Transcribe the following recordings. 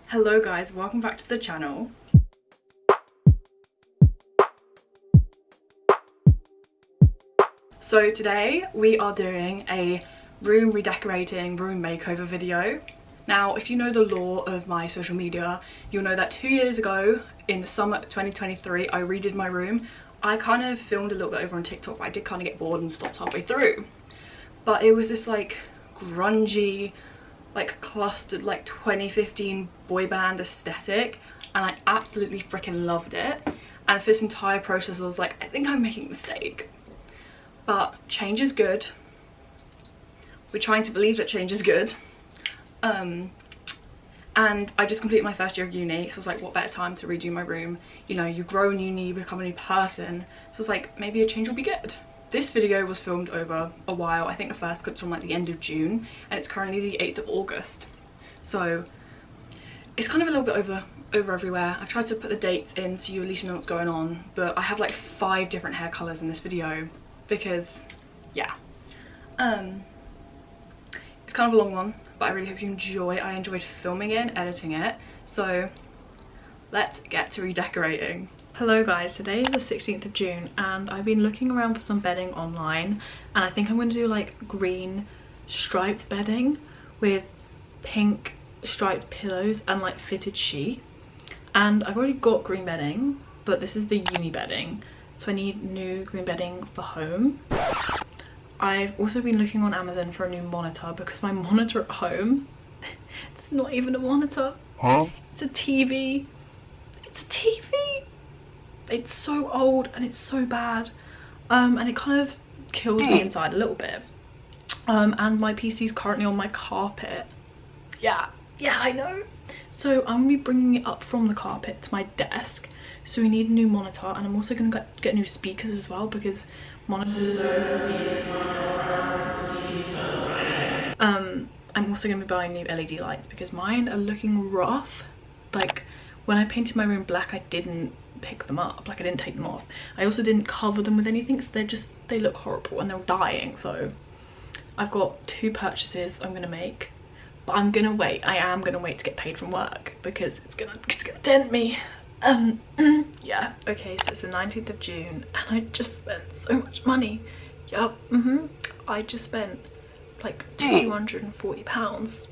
Hello guys, welcome back to the channel. So today we are doing a room redecorating, room makeover video. Now if you know the lore of my social media, you'll know that 2 years ago in the summer 2023 I redid my room. I kind of filmed a little bit over on TikTok, but I did kind of get bored and stopped halfway through. But it was this like grungy, like clustered like 2015 boy band aesthetic, and I absolutely freaking loved it. And for this entire process I was like, I think I'm making a mistake, but change is good. We're trying to believe that change is good. And I just completed my first year of uni, so I was like, what better time to redo my room? You know, you grow in uni, you become a new person, so it's like maybe a change will be good. This video was filmed over a while. I think the first clip's from like the end of June, and it's currently the 8th of August. So it's kind of a little bit over everywhere. I've tried to put the dates in so you at least know what's going on, but I have like 5 different hair colours in this video because, yeah. It's kind of a long one, but I really hope you enjoy. I enjoyed filming it and editing it. So let's get to redecorating. Hello guys, today is the 16th of June and I've been looking around for some bedding online, and I think I'm going to do like green striped bedding with pink striped pillows and like fitted sheet. And I've already got green bedding, but this is the uni bedding, so I need new green bedding for home. I've also been looking on Amazon for a new monitor because my monitor at home, it's not even a monitor. Huh? It's a TV. It's a TV. It's so old and it's so bad, and it kind of kills me inside a little bit. And my PC is currently on my carpet. Yeah, I know. So I'm gonna be bringing it up from the carpet to my desk. So we need a new monitor, and I'm also gonna get new speakers as well because monitors I'm also gonna be buying new LED lights because mine are looking rough. Like when I painted my room black, I didn't pick them up, like I didn't take them off. I also didn't cover them with anything, so they look horrible and they're dying. So I've got 2 purchases I'm gonna make, but I am gonna wait to get paid from work because it's gonna dent me. Yeah, okay, so it's the 19th of June and I just spent so much money. Yup, I just spent like £240.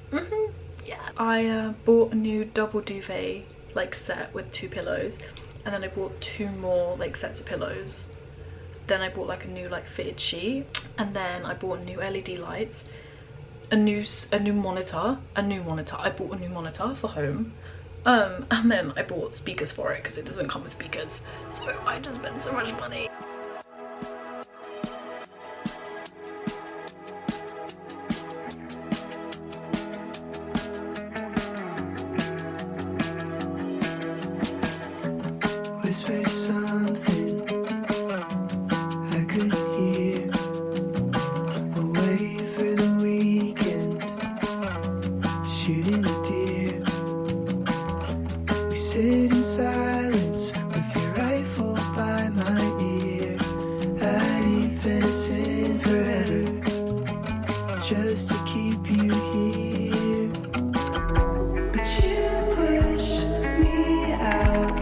Yeah, I bought a new double duvet like set with 2 pillows, and then I bought 2 more like sets of pillows. Then I bought like a new like fitted sheet, and then I bought new LED lights, a new monitor. I bought a new monitor for home, and then I bought speakers for it because it doesn't come with speakers. So I just spent so much money. Whisper something I could hear. We'll wait for the weekend, shooting a deer. We sit in silence with your rifle by my ear. I'd eat venison forever just to keep you here. But you push me out.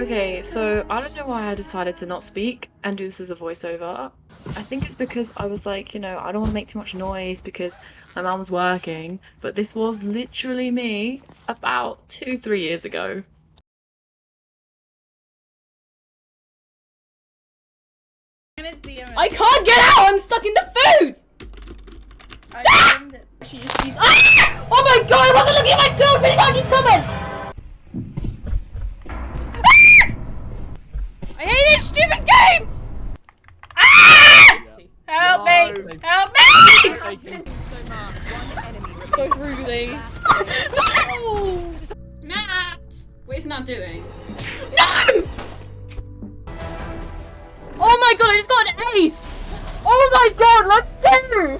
Okay, so I don't know why I decided to not speak and do this as a voiceover. I think it's because I was like, you know, I don't want to make too much noise because my mum was working, but this was literally me about 2-3 years ago. I can't get out! I'm stuck in the food! Ah! Oh my god, I wasn't looking at my screen! Pretty much she's coming! Ah! I hate this stupid game! Ah! Help me! Help me! Go through these. No! Matt! What is Nat doing? No! Oh my god, I just got an ace! Oh my god, let's go!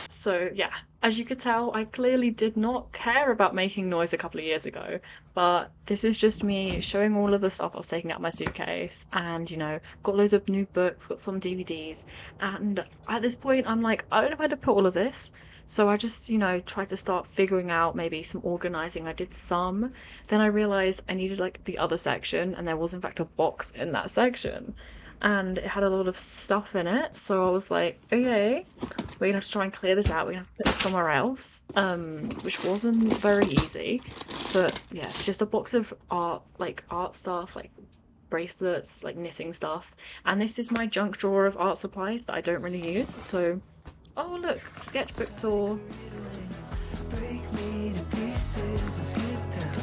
So yeah, as you could tell, I clearly did not care about making noise a couple of years ago, but this is just me showing all of the stuff I was taking out of my suitcase, and you know, got loads of new books, got some DVDs, and at this point I'm like, I don't know where to put all of this, So I just, you know, tried to start figuring out maybe some organising. I did some. Then I realised I needed like the other section, and there was in fact a box in that section. And it had a lot of stuff in it. So I was like, okay, we're gonna have to try and clear this out. We're gonna have to put it somewhere else. Which wasn't very easy. But yeah, it's just a box of art stuff, like bracelets, like knitting stuff. And this is my junk drawer of art supplies that I don't really use. So, oh look, sketchbook tour. Break me to pieces and skip town.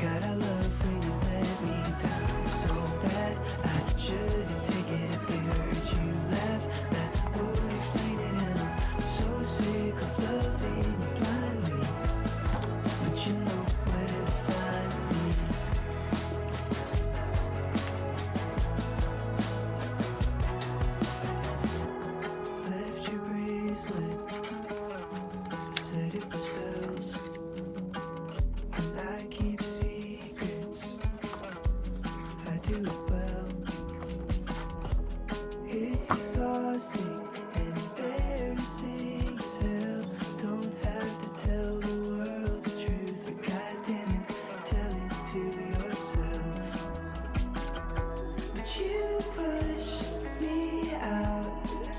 God, I love when you let me down so bad. I shouldn't take it if they heard you laugh. That would explain it, and I'm so sick of loving you blindly. But you know where to find me. Left your bracelet, said it was bells. And I keep secrets, I do it well. It's exhausting and embarrassing as hell. Don't have to tell the world the truth, but goddamn it, tell it to yourself. But you push me out,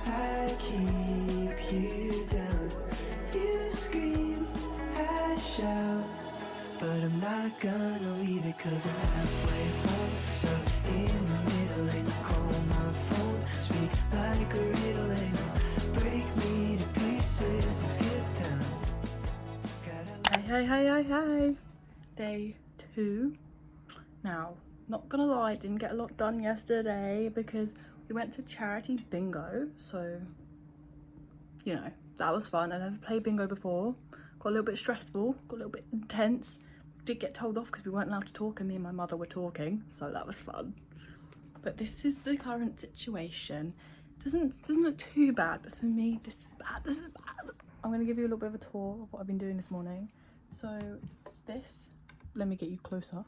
I keep you down. You scream, I shout, but I'm not gonna leave it 'cause I'm halfway home. Stuck in the middle and you call my phone. Speak like a riddle and break me to pieces and skip town. Hey. Day 2. Now, not gonna lie, I didn't get a lot done yesterday because we went to charity bingo. So, you know, that was fun. I never played bingo before. Got a little bit stressful, got a little bit intense. Did get told off because we weren't allowed to talk and me and my mother were talking, so that was fun. But this is the current situation. Doesn't look too bad, but for me, this is bad. I'm gonna give you a little bit of a tour of what I've been doing this morning. So this, let me get you closer.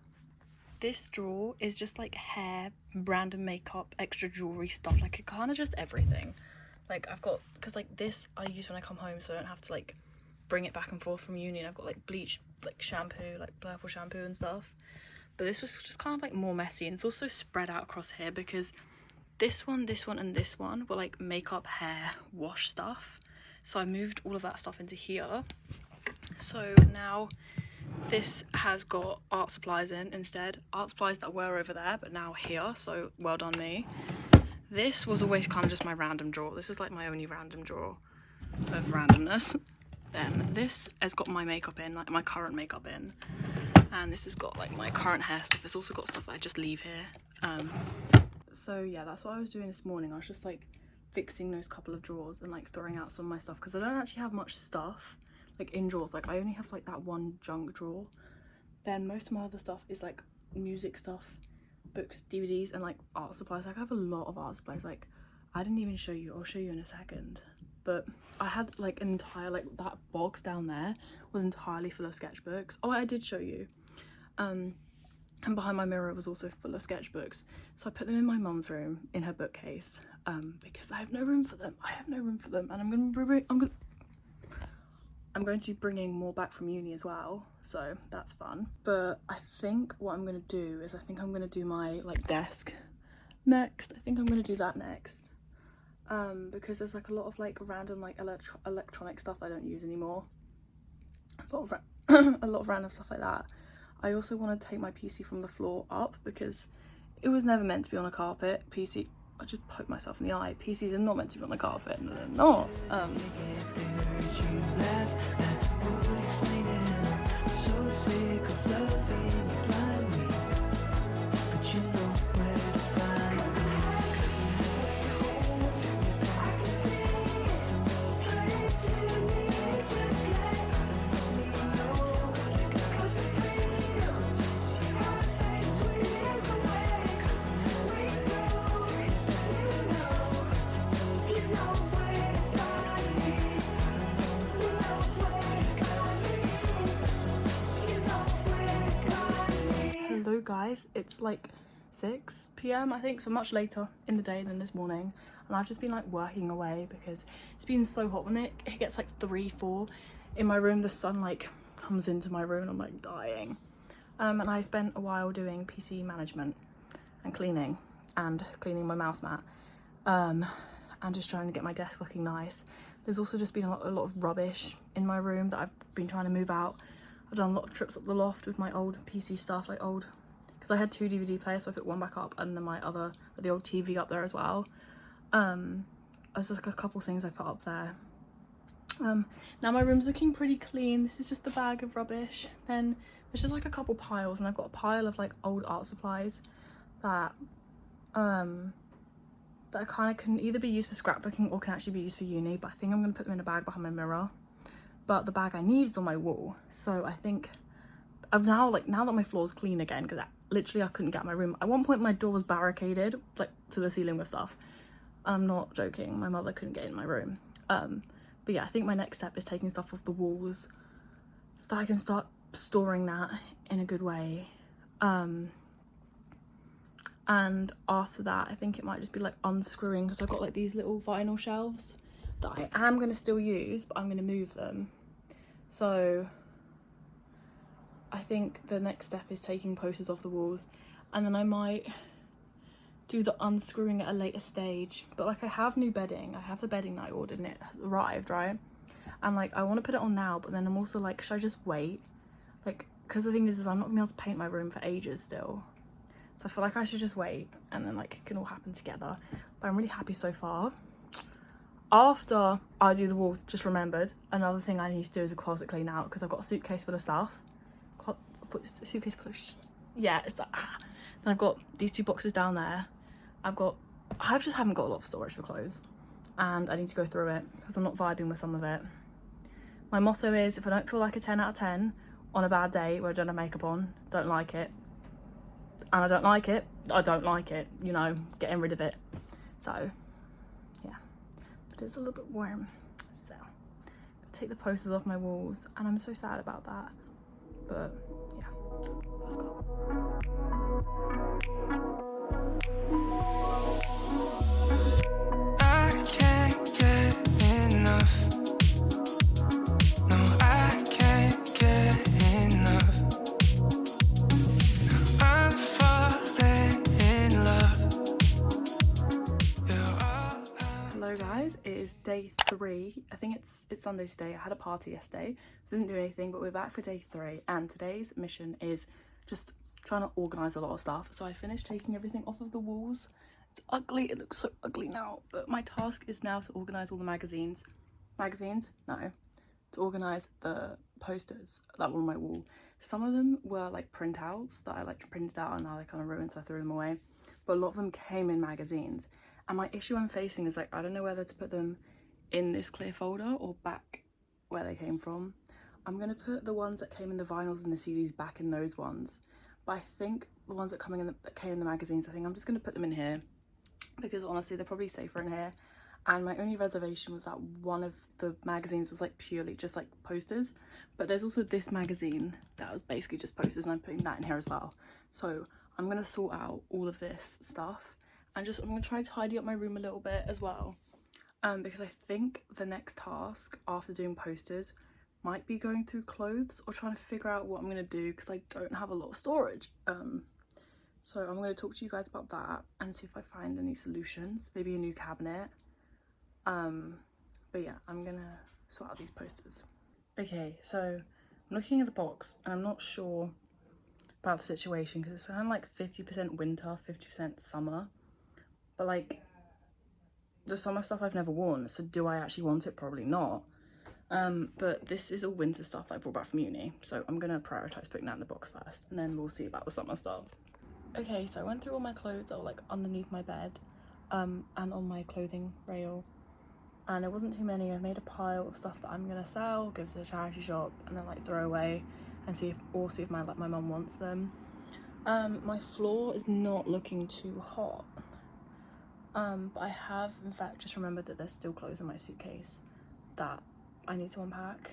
This drawer is just like hair, random makeup, extra jewelry stuff, like it kind of just everything. Like I've got, because like this I use when I come home so I don't have to like bring it back and forth from uni, and I've got like bleach, like shampoo, like purple shampoo and stuff. But this was just kind of like more messy, and it's also spread out across here because this one and this one were like makeup, hair, wash stuff. So I moved all of that stuff into here. So now this has got art supplies in instead. Art supplies that were over there but now here, so well done me. This was always kind of just my random drawer. This is like my only random drawer of randomness. Then this has got my makeup in, like my current makeup in. And this has got like my current hair stuff. It's also got stuff that I just leave here. So yeah, that's what I was doing this morning. I was just like fixing those couple of drawers and like throwing out some of my stuff because I don't actually have much stuff like in drawers. Like I only have like that one junk drawer. Then most of my other stuff is like music stuff, books, DVDs, and like art supplies. Like I have a lot of art supplies. Like I didn't even show you. I'll show you in a second. But I had like an entire, like that box down there was entirely full of sketchbooks. Oh, I did show you. And behind my mirror was also full of sketchbooks. So I put them in my mum's room in her bookcase because I have no room for them. And I'm going to be bringing more back from uni as well, so that's fun. But I think what I'm gonna do is I think I'm gonna do my like desk next. I think I'm gonna do that next. Because there's like a lot of like random like electronic stuff I don't use anymore. A lot of random stuff like that. I also want to take my PC from the floor up because it was never meant to be on a carpet. I just poked myself in the eye. PCs are not meant to be on the carpet. No, they're not. Guys, it's like 6 p.m. I think, so much later in the day than this morning, and and I've just been like working away because it's been so hot. When it gets like 3-4 in my room, the sun like comes into my room and I'm like dying. And I spent a while doing PC management and cleaning my mouse mat, and just trying to get my desk looking nice. There's also just been a lot of rubbish in my room that I've been trying to move out. I've done a lot of trips up the loft with my old PC stuff, like because I had 2 DVD players, so I put one back up and then the old TV up there as well. There's just like a couple things I put up there. Now my room's looking pretty clean. This is just the bag of rubbish. Then there's just like a couple piles, and I've got a pile of like old art supplies that that kind of can either be used for scrapbooking or can actually be used for uni, but I think I'm going to put them in a bag behind my mirror. But the bag I need is on my wall, so I think now that my floor's clean again, because literally I couldn't get out my room. At one point my door was barricaded like to the ceiling with stuff. I'm not joking, my mother couldn't get in my room. But yeah, I think my next step is taking stuff off the walls so that I can start storing that in a good way. And after that, I think it might just be like unscrewing, because I've got like these little vinyl shelves that I am going to still use, but I'm going to move them. So I think the next step is taking posters off the walls, and then I might do the unscrewing at a later stage. But like I have new bedding, I have the bedding that I ordered and it has arrived, right? And like I want to put it on now, but then I'm also like, should I just wait? Like, because the thing is I'm not gonna be able to paint my room for ages still, so I feel like I should just wait, and then like it can all happen together. But I'm really happy so far. After I do the walls, just remembered another thing I need to do is a closet clean out, because I've got a suitcase full of stuff. Suitcase full of yeah, it's like then I've got these 2 boxes down there. I just haven't got a lot of storage for clothes, and I need to go through it because I'm not vibing with some of it. My motto is, if I don't feel like a 10 out of 10 on a bad day where I don't have makeup on, don't like it. And I don't like it, you know, getting rid of it. So yeah, but it's a little bit warm, so I'll take the posters off my walls, and I'm so sad about that, but yeah, let's go. I can't get enough. No, I can't get enough. I'm falling in love. Hello guys, it is day 3. I think it's Sunday today. I had a party yesterday, so didn't do anything, but we're back for day 3, and today's mission is just trying to organise a lot of stuff. So I finished taking everything off of the walls. It's ugly, it looks so ugly now, but my task is now to organise all the magazines, to organise the posters that were on my wall. Some of them were like printouts that I like printed out and now they kind of ruined, so I threw them away, but a lot of them came in magazines. And my issue I'm facing is like, I don't know whether to put them in this clear folder or back where they came from. I'm gonna put the ones that came in the vinyls and the CDs back in those ones, but I think the ones that came in the magazines, I think I'm just gonna put them in here, because honestly they're probably safer in here. And my only reservation was that one of the magazines was like purely just like posters, but there's also this magazine that was basically just posters, and I'm putting that in here as well. So I'm gonna sort out all of this stuff, and I'm gonna try to tidy up my room a little bit as well, because I think the next task after doing posters might be going through clothes or trying to figure out what I'm gonna do, because I don't have a lot of storage. So I'm going to talk to you guys about that and see if I find any solutions, maybe a new cabinet. But yeah, I'm going to sort out these posters. Okay, so I'm looking at the box and I'm not sure about the situation, because it's kind of like 50% winter, 50% summer. But like, the summer stuff I've never worn, so do I actually want it? Probably not. But this is all winter stuff I brought back from uni, so I'm going to prioritise putting that in the box first, and then we'll see about the summer stuff. Okay, so I went through all my clothes that were like underneath my bed, and on my clothing rail, and it wasn't too many. I made a pile of stuff that I'm gonna sell, give to the charity shop, and then like throw away, and see if my mum wants them. My floor is not looking too hot, but I have in fact just remembered that there's still clothes in my suitcase that I need to unpack.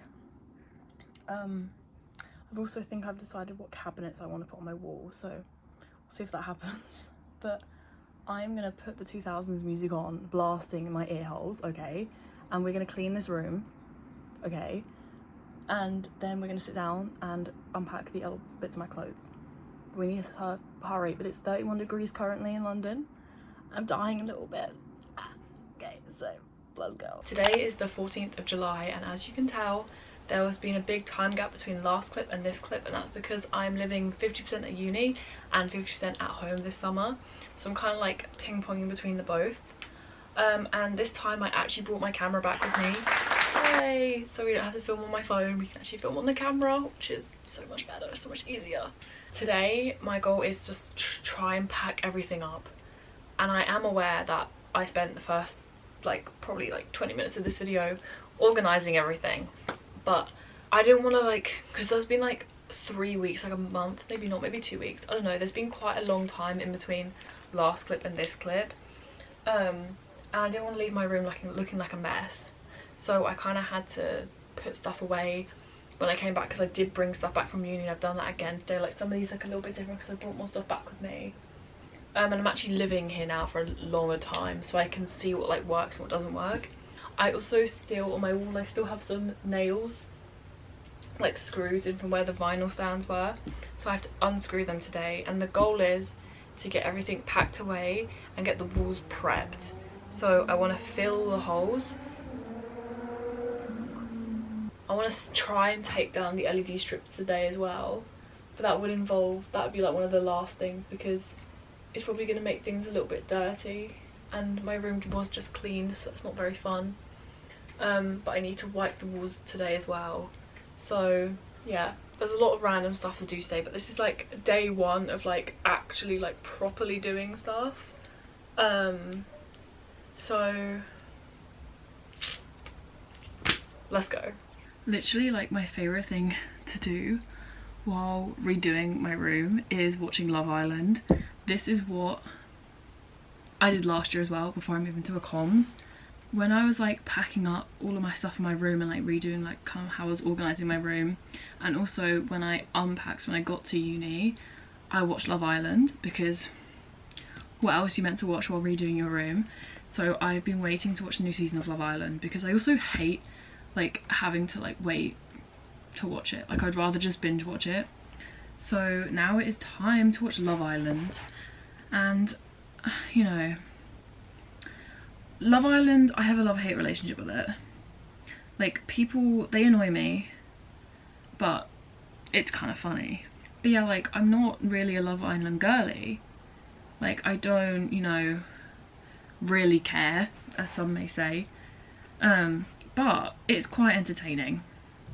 I've also think I've decided what cabinets I want to put on my wall, so see if that happens. But I'm gonna put the 2000s music on, blasting in my ear holes, okay? And we're gonna clean this room, okay? And then we're gonna sit down and unpack the other bits of my clothes. We need to hurry, but it's 31 degrees currently in London. I'm dying a little bit. Okay, so let's go. Today is the 14th of July, and as you can tell, there has been a big time gap between the last clip and this clip, and that's because I'm living 50% at uni and 50% at home this summer. So I'm kind of like ping-ponging between the both. And this time I actually brought my camera back with me. Yay! So we don't have to film on my phone, we can actually film on the camera, which is so much better, so much easier. Today my goal is just to try and pack everything up. And I am aware that I spent the first probably 20 minutes of this video organising everything. But I didn't want to because there's been 3 weeks, a month, maybe not, maybe 2 weeks, I don't know, there's been quite a long time in between last clip and this clip. And I didn't want to leave my room looking like a mess, so I kind of had to put stuff away when I came back, because I did bring stuff back from uni and I've done that again today. Some of these a little bit different because I brought more stuff back with me. And I'm actually living here now for a longer time, so I can see what works and what doesn't work. I also still, on my wall, I still have some nails, screws in from where the vinyl stands were, so I have to unscrew them today, and the goal is to get everything packed away and get the walls prepped. So I want to fill the holes. I want to try and take down the LED strips today as well, but that would be one of the last things, because it's probably going to make things a little bit dirty, and my room was just cleaned, so that's not very fun. But I need to wipe the walls today as well. So yeah, there's a lot of random stuff to do today, but this is day one of actually properly doing stuff. So let's go. Literally my favorite thing to do while redoing my room is watching Love Island. This is what I did last year as well, before I moved into a comms. When I was packing up all of my stuff in my room and redoing kind of how I was organising my room, and also when I unpacked when I got to uni, I watched Love Island, because what else are you meant to watch while redoing your room? So I've been waiting to watch the new season of Love Island, because I also hate having to wait to watch it. I'd rather just binge watch it. So now it is time to watch Love Island, and you know, Love Island, I have a love-hate relationship with it. People, they annoy me, but it's kind of funny. But yeah, I'm not really a Love Island girly. I don't, you know, really care, as some may say. But it's quite entertaining.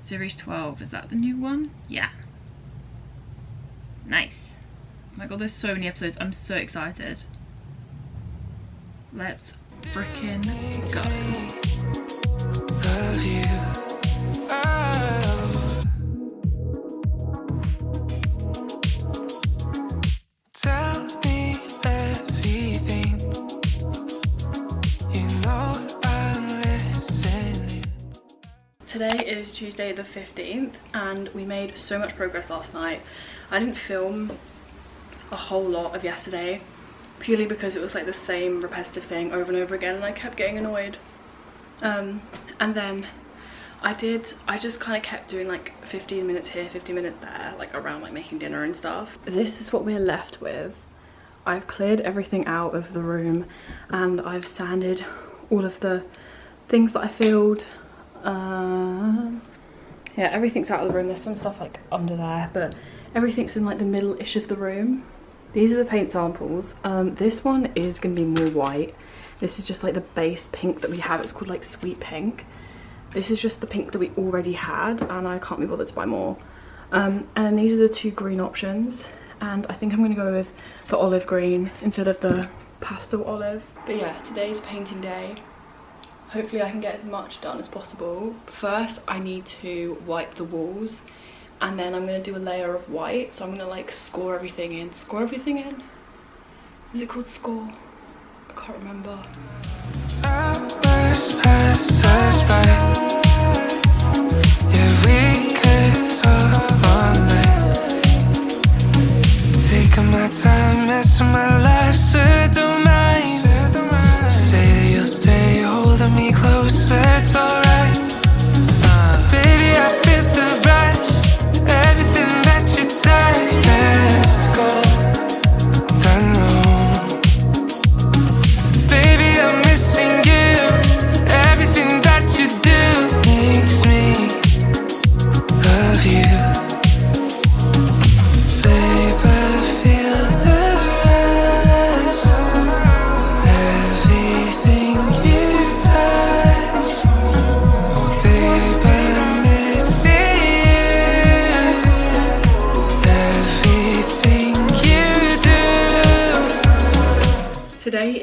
Series 12, is that the new one? Yeah. Nice. Oh my god, there's so many episodes, I'm so excited. Let's frickin' go. Love you. Oh. Tell me everything. You know I'm listening. Today is Tuesday the 15th, and we made so much progress last night. I didn't film a whole lot of yesterday, purely because it was the same repetitive thing over and over again, and I kept getting annoyed. And then I just kind of kept doing 15 minutes here, 15 minutes there, around making dinner and stuff. This is what we're left with. I've cleared everything out of the room, and I've sanded all of the things that I filled. Yeah, everything's out of the room. There's some stuff under there, but everything's in the middle-ish of the room. These are the paint samples. This one is going to be more white. This is just the base pink that we have. It's called Sweet Pink. This is just the pink that we already had, and I can't be bothered to buy more. And then these are the two green options, and I think I'm going to go with the olive green instead of the pastel olive. But yeah, today's painting day. Hopefully I can get as much done as possible. First I need to wipe the walls, and then I'm going to do a layer of white. So I'm going to score everything in. Score everything in? Is it called score? I can't remember. Hours pass by. Yeah, we could talk all night. Taking my time, messing my life, so it don't matter.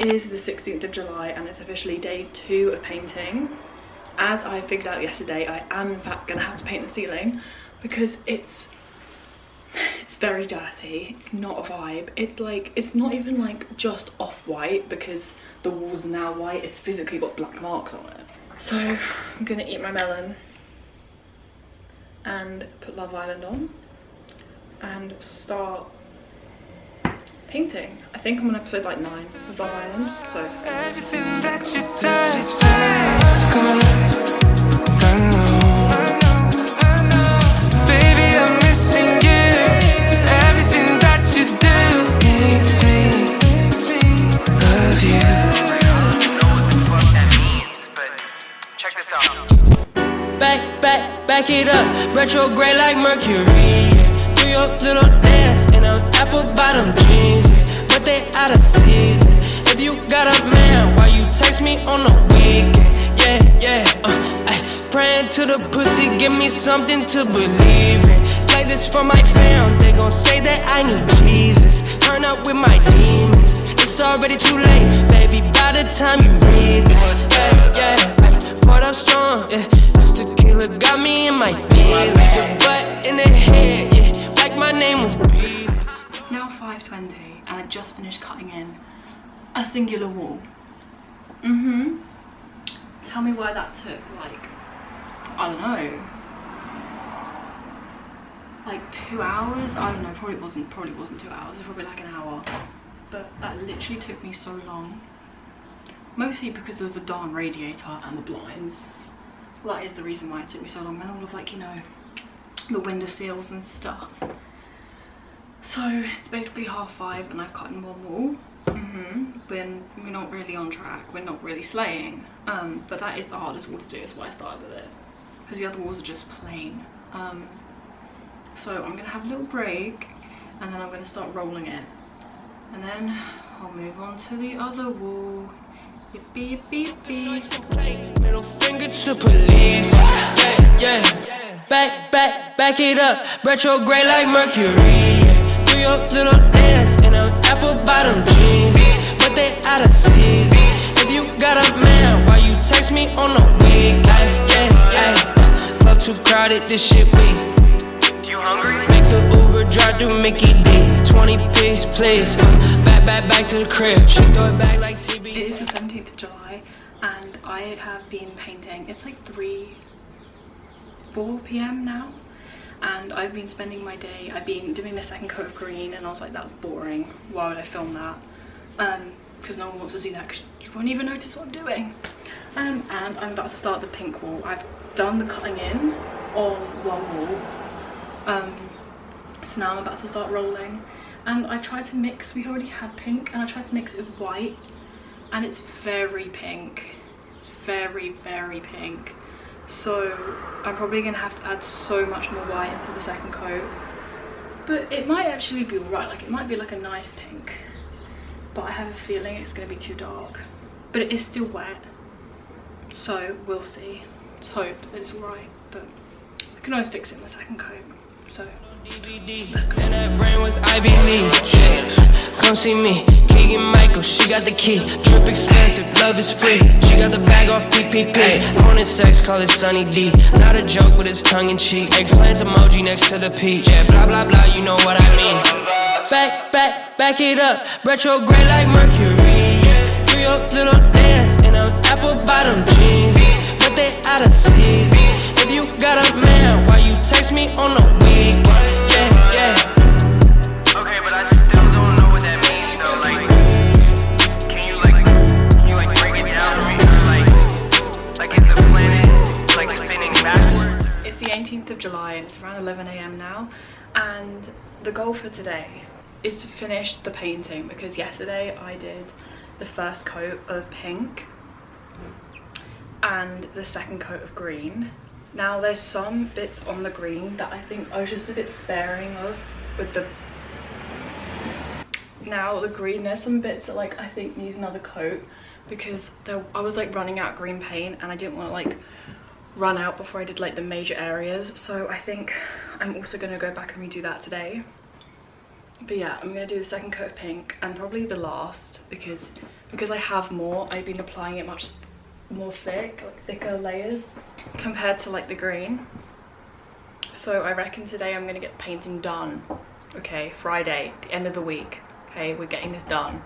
It is the 16th of July and it's officially day 2 of painting. As I figured out yesterday, I am in fact going to have to paint the ceiling because it's very dirty. It's not a vibe. It's like, it's not even like just off-white because the walls are now white. It's physically got black marks on it. So I'm going to eat my melon and put Love Island on and start painting. I think I'm on episode like 9 of Love Island, so Everything that you touch tastes good. I know. Baby, I'm missing you. Everything that you do makes me love you. I don't know what that means, but check this out. Back it up, retrograde like Mercury. Do your little dance in them apple bottom jeans, but they out of season. If you got a man, why you text me on the weekend? Praying to the pussy, give me something to believe in. Play this for my fam, they gon' say that I need Jesus. Turn up with my demons, it's already too late, baby, by the time you read this. Poured up strong, this tequila got me in my feelings. A butt in the head, like my name was Beavis. it's now 5:20 and I just finished cutting in a singular wall. Tell me why that took like, I don't know, like 2 hours? I don't know, probably wasn't 2 hours, it was probably like an hour. But that literally took me so long. Mostly because of the darn radiator and the blinds. Well, that is the reason why it took me so long. And all of like, you know, the window seals and stuff. So it's basically 5:30 and I've cut in one wall. We're not really on track, we're not really slaying. But that is the hardest wall to do, that's why I started with it. Because the other walls are just plain. So I'm gonna have a little break and then I'm gonna start rolling it. And then I'll move on to the other wall. Yippee, yippee, yippee. Middle finger to police. Back it up, retrograde like Mercury. Do your little dance in them apple bottom jeans, but they out of season. If you got a man, why you text me on the week? Club too crowded, this shit weak. You hungry? Make the Uber drive through Mickey D's. 20 piece, please. Back to the crib. She throw it back like TB. It is the 17th of July and I have been painting. It's like 4 p.m. now. And I've been spending my day, I've been doing the second coat of green and I was like, that's boring. Why would I film that? Because no one wants to see that because you won't even notice what I'm doing. And I'm about to start the pink wall. I've done the cutting in on one wall. So now I'm about to start rolling. And I tried to mix, we already had pink and I tried to mix it with white. And it's very pink. It's very, very pink. So I'm probably gonna have to add so much more white into the second coat, but it might actually be alright, like it might be like a nice pink, but I have a feeling it's gonna be too dark. But it is still wet, so we'll see. Let's hope that it's alright, but I can always fix it in the second coat. So And that brain was Ivy League. Come see me, Keegan Michael, she got the key. Drip expensive, love is free. She got the bag off PPP. Morning sex, call it Sunny D. Not a joke, but it's tongue in cheek. Eggplant emoji next to the peach. Yeah, blah blah blah, you know what I mean. Back it up, retrograde like Mercury. Do your little dance in them apple bottom jeans, but they out of season. If you got a man, why you text me on the week? Okay, but I still don't know what that means though. Like, can you break it down for me? Like is the planet like spinning backwards? it's the 18th of July and it's around 11 AM now. And the goal for today is to finish the painting because yesterday I did the first coat of pink and the second coat of green. Now there's some bits on the green that I think I was just a bit sparing of with the... Now the green, there's some bits that like I think need another coat because I was like running out of green paint and I didn't want to like run out before I did like the major areas. So I think I'm also going to go back and redo that today. But yeah, I'm gonna do the second coat of pink and probably the last because I have more. I've been applying it much more thick, like thicker layers compared to like the green. So I reckon today I'm gonna get painting done. Okay, Friday, the end of the week. Okay, we're getting this done.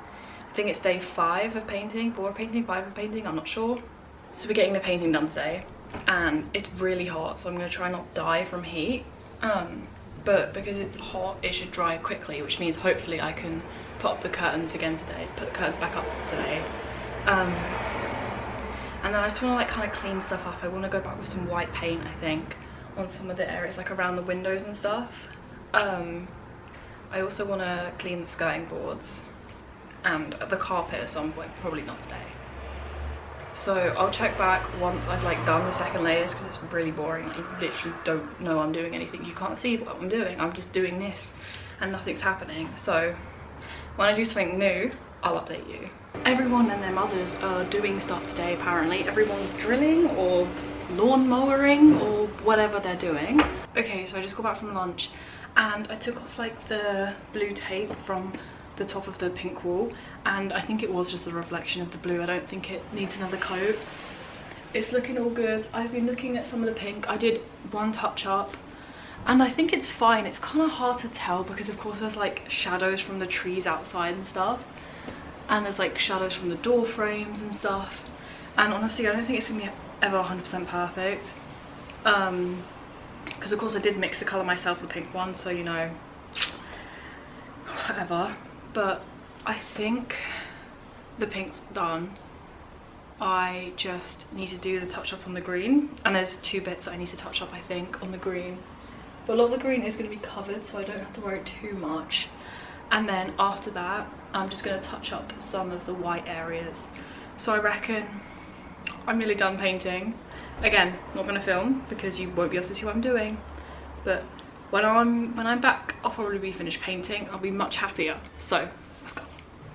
I think it's day 5 of painting, 4 of painting, 5 of painting, I'm not sure. So we're getting the painting done today, and it's really hot, so I'm gonna try not die from heat. But because it's hot, it should dry quickly, which means hopefully I can put up the curtains again today, put the curtains back up today. And then I just want to like kind of clean stuff up. I want to go back with some white paint, I think, on some of the areas like around the windows and stuff. I also want to clean the skirting boards and the carpet at some point, probably not today. So I'll check back once I've like done the second layers, because it's really boring. Like, you literally don't know I'm doing anything. You can't see what I'm doing. I'm just doing this and nothing's happening. So when I do something new, I'll update you. Everyone and their mothers are doing stuff today apparently. Everyone's drilling or lawn mowing or whatever they're doing. Okay, so I just got back from lunch and I took off like the blue tape from the top of the pink wall, and I think it was just the reflection of the blue. I don't think it needs another coat. It's looking all good. I've been looking at some of the pink. I did one touch up and I think it's fine. It's kind of hard to tell because of course there's like shadows from the trees outside and stuff, and there's like shadows from the door frames and stuff, and honestly I don't think it's gonna be ever 100% perfect, because of course I did mix the colour myself, the pink one, so you know, whatever. But I think the pink's done. I just need to do the touch up on the green, and there's 2 bits that I need to touch up I think on the green, but a lot of the green is going to be covered, so I don't have to worry too much. And then after that I'm just going to touch up some of the white areas. So I reckon I'm nearly done painting. Again, not going to film because you won't be able to see what I'm doing, but when I'm back I'll probably be finished painting. I'll be much happier. So let's go.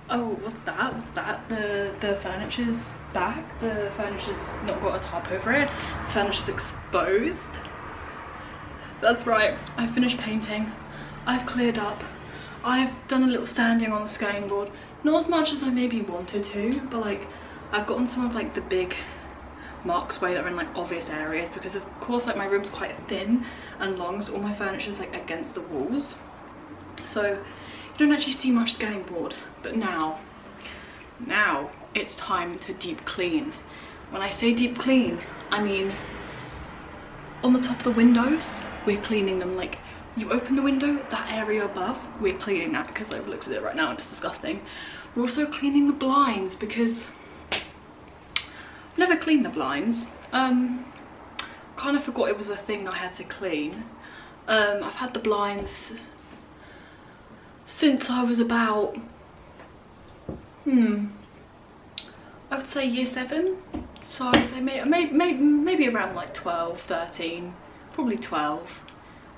Oh, what's that? What's that? The furniture's back. The furniture's not got a top over it. The furniture's exposed. That's right, I've finished painting. I've cleared up. I've done a little sanding on the skirting board. Not as much as I maybe wanted to, but like I've gotten some of like the big marks away that are in like obvious areas, because of course like my room's quite thin and long, so all my furniture's like against the walls, so you don't actually see much skirting board. But now it's time to deep clean. When I say deep clean, I mean on the top of the windows we're cleaning them. Like you open the window, that area above, we're cleaning that because I've looked at it right now and it's disgusting. We're also cleaning the blinds because I've never cleaned the blinds. Kind of forgot it was a thing I had to clean. I've had the blinds since I was about I would say year 7, so I'd say maybe around like 12, 13, probably 12.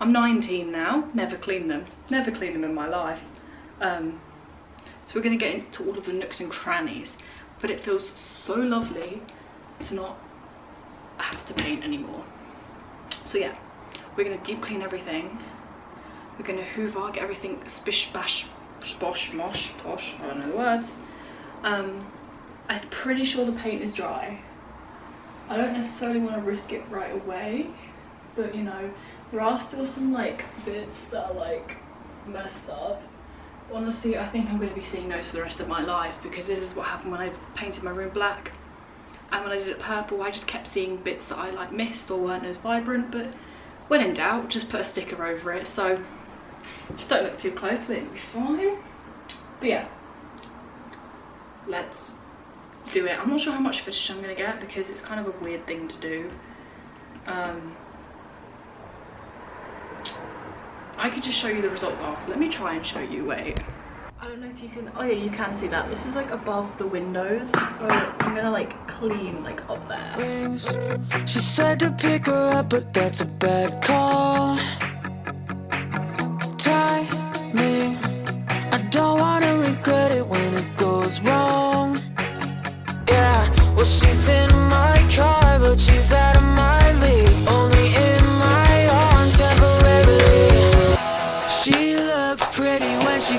I'm 19 now, never cleaned them in my life. So we're going to get into all of the nooks and crannies, but it feels so lovely to not have to paint anymore. So yeah, we're going to deep clean everything. We're going to hoover, get everything spish bash sposh mosh posh, I don't know the words. I'm pretty sure the paint is dry. I don't necessarily want to risk it right away, but you know, there are still some like bits that are like messed up. Honestly, I think I'm going to be seeing those for the rest of my life, because this is what happened when I painted my room black, and when I did it purple I just kept seeing bits that I like missed or weren't as vibrant. But when in doubt, just put a sticker over it, so just don't look too close, I think it'll be fine. But yeah, let's do it. I'm not sure how much footage I'm going to get because it's kind of a weird thing to do. I could just show you the results after. Let me try and show you. Wait, I don't know if you can. Oh yeah, you can see that. This is like above the windows, so I'm gonna like clean like up there. She said to pick her up, but that's a bad call. Timing, I don't wanna regret it when it goes wrong. Yeah, well she's in my car, but she's out of my league. Only in my arms temporarily. She looks pretty when she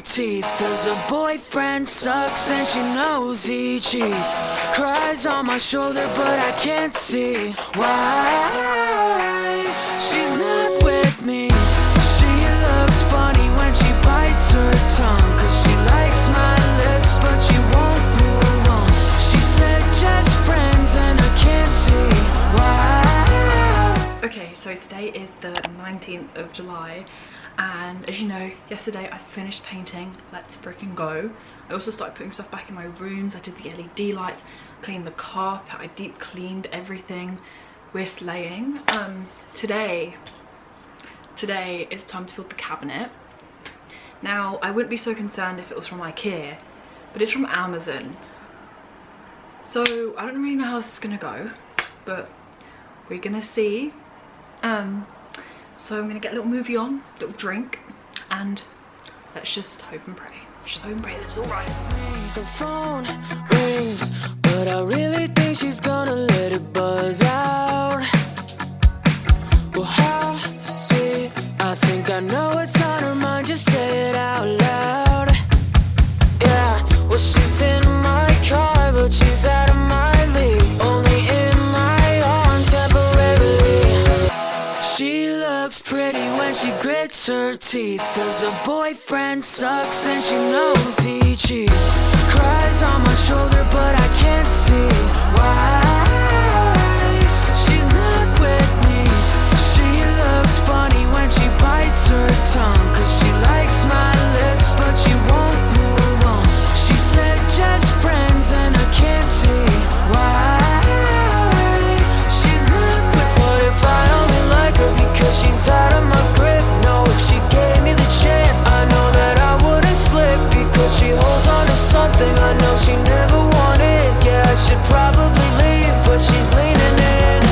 teeth, cause her boyfriend sucks and she knows he cheats. Cries on my shoulder but I can't see why she's not with me. She looks funny when she bites her tongue, cause she likes my lips but she won't move on. She said just friends and I can't see why. Okay, so today is the 19th of July. And as you know, yesterday I finished painting Let's Frickin' Go. I also started putting stuff back in my rooms. I did the LED lights, cleaned the carpet, I deep cleaned everything. We're slaying. Today it's time to build the cabinet. Now, I wouldn't be so concerned if it was from IKEA, but it's from Amazon. So I don't really know how this is gonna go, but we're gonna see. So I'm gonna get a little movie on, a little drink, and let's just hope and pray. Let's just hope and pray that it's alright. Her phone rings, but I really think she's gonna let it buzz out. Well, how sweet, I think I know what's on her mind, just say it out loud. Yeah, well she's in my car, but she's out of my league, only in my arms temporarily. She looks pretty when she grits her teeth, cause her boyfriend sucks and she knows he cheats. Cries on my shoulder but I can't see why she's not with me. She looks funny when she bites her tongue, cause she likes my lips but she won't move on. She said just friends and I can't see why she's not with me. What if I only like her because she's out of my grip? No, if she gave me the chance, I know that I wouldn't slip, because she holds on to something I know she never wanted. Yeah, I should probably leave, but she's leaning in.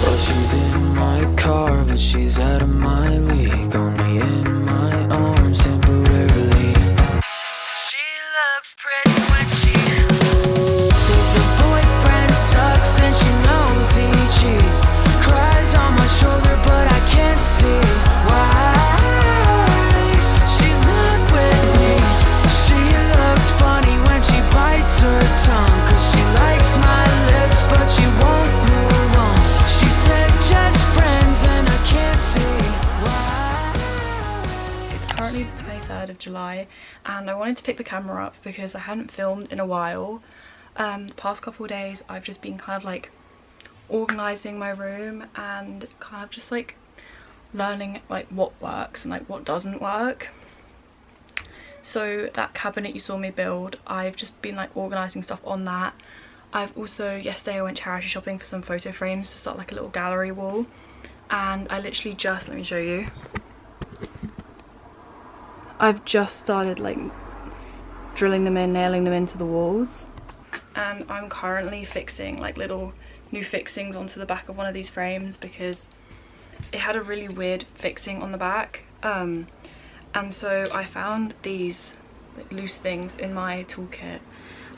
Well, she's in my car, but she's out of my league, only in my arms temporarily. She looks pretty when she cause her boyfriend sucks and she knows he cheats. Cries on my shoulder but I can't see why she's not with me. She looks funny when she bites her tongue, cause she likes my lips but she won't move on. She said just friends and I can't see why. It's currently the 23rd of July and I wanted to pick the camera up because I hadn't filmed in a while. The past couple of days I've just been kind of like organising my room and kind of just like learning like what works and like what doesn't work. So that cabinet you saw me build, I've just been like organising stuff on that. I've also, yesterday I went charity shopping for some photo frames to start like a little gallery wall, and I literally just, let me show you, I've just started like drilling them in, nailing them into the walls, and I'm currently fixing like little new fixings onto the back of one of these frames because it had a really weird fixing on the back, and so I found these like loose things in my toolkit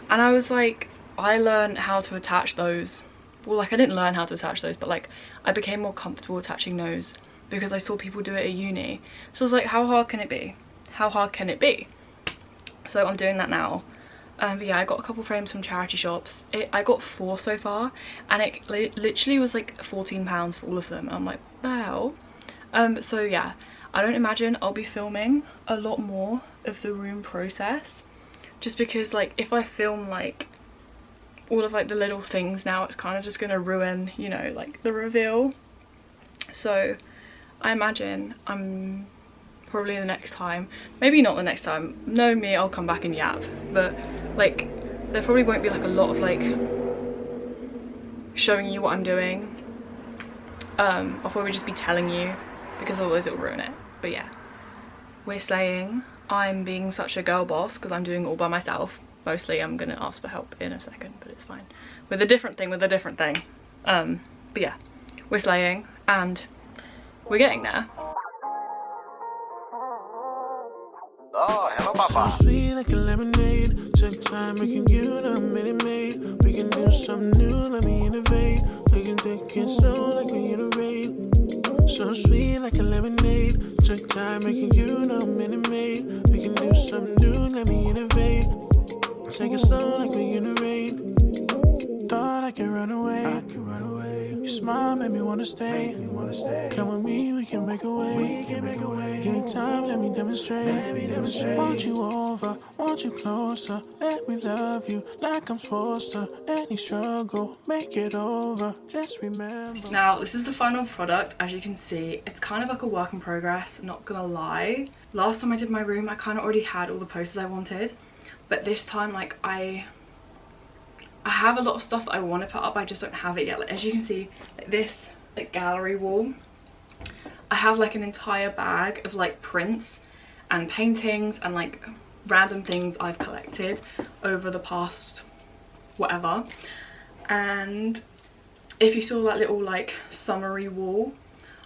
and I was like, I learned how to attach those. Well, like I didn't learn how to attach those, but like I became more comfortable attaching those because I saw people do it at uni. So I was like, how hard can it be? How hard can it be? So I'm doing that now. But yeah, I got a couple frames from charity shops. I got 4 so far, and it literally was like £14 for all of them. I'm like, what the hell? So yeah, I don't imagine I'll be filming a lot more of the room process, just because like if I film like all of like the little things now, it's kind of just gonna ruin, you know, like the reveal. So I imagine I'm probably the next time, maybe not the next time, knowing me, I'll come back and yap, but like there probably won't be like a lot of like showing you what I'm doing. I'll probably just be telling you because otherwise it'll ruin it. But yeah, we're slaying. I'm being such a girl boss because I'm doing it all by myself. Mostly I'm gonna ask for help in a second, but it's fine. With a different thing. But yeah, we're slaying and we're getting there. Oh, hello, Papa. So sweet like a lemonade. Took time making you the Minute Maid. We can do something new, let me innovate. We can take it slow like we iterate. So sweet like a lemonade. Took time making you the Minute Maid. We take a sun like we in the rain. Thought I could run away. Your smile made me wanna stay. Come with me, we can make a way. Give me time, let me demonstrate. Want you over, want you closer. Let me love you like I'm supposed to. Any struggle, make it over. Just remember. Now, this is the final product. As you can see, it's kind of like a work in progress, not gonna lie. Last time I did my room, I kind of already had all the posters I wanted. But this time, like, I have a lot of stuff that I want to put up, I just don't have it yet. Like, as you can see, like this like gallery wall, I have like an entire bag of like prints and paintings and like random things I've collected over the past whatever. And if you saw that little like summary wall,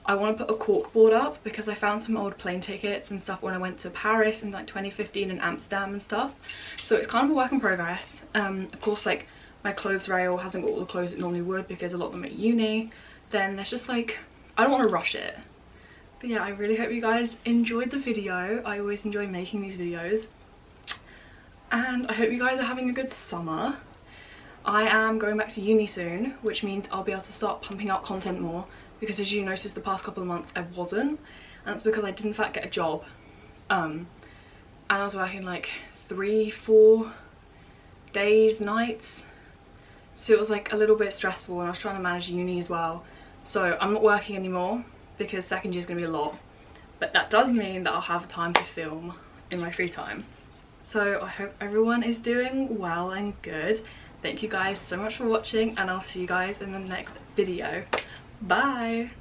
I want to put a cork board up because I found some old plane tickets and stuff when I went to Paris in like 2015 and Amsterdam and stuff. So it's kind of a work in progress. Of course, like, my clothes rail hasn't got all the clothes it normally would because a lot of them are at uni. Then there's just like, I don't want to rush it. But yeah, I really hope you guys enjoyed the video. I always enjoy making these videos. And I hope you guys are having a good summer. I am going back to uni soon, which means I'll be able to start pumping out content more, because as you noticed the past couple of months I wasn't, and that's because I did in fact get a job. And I was working like 3-4 days, nights. So it was like a little bit stressful, and I was trying to manage uni as well. So I'm not working anymore because second year is going to be a lot. But that does mean that I'll have time to film in my free time. So I hope everyone is doing well and good. Thank you guys so much for watching, and I'll see you guys in the next video. Bye!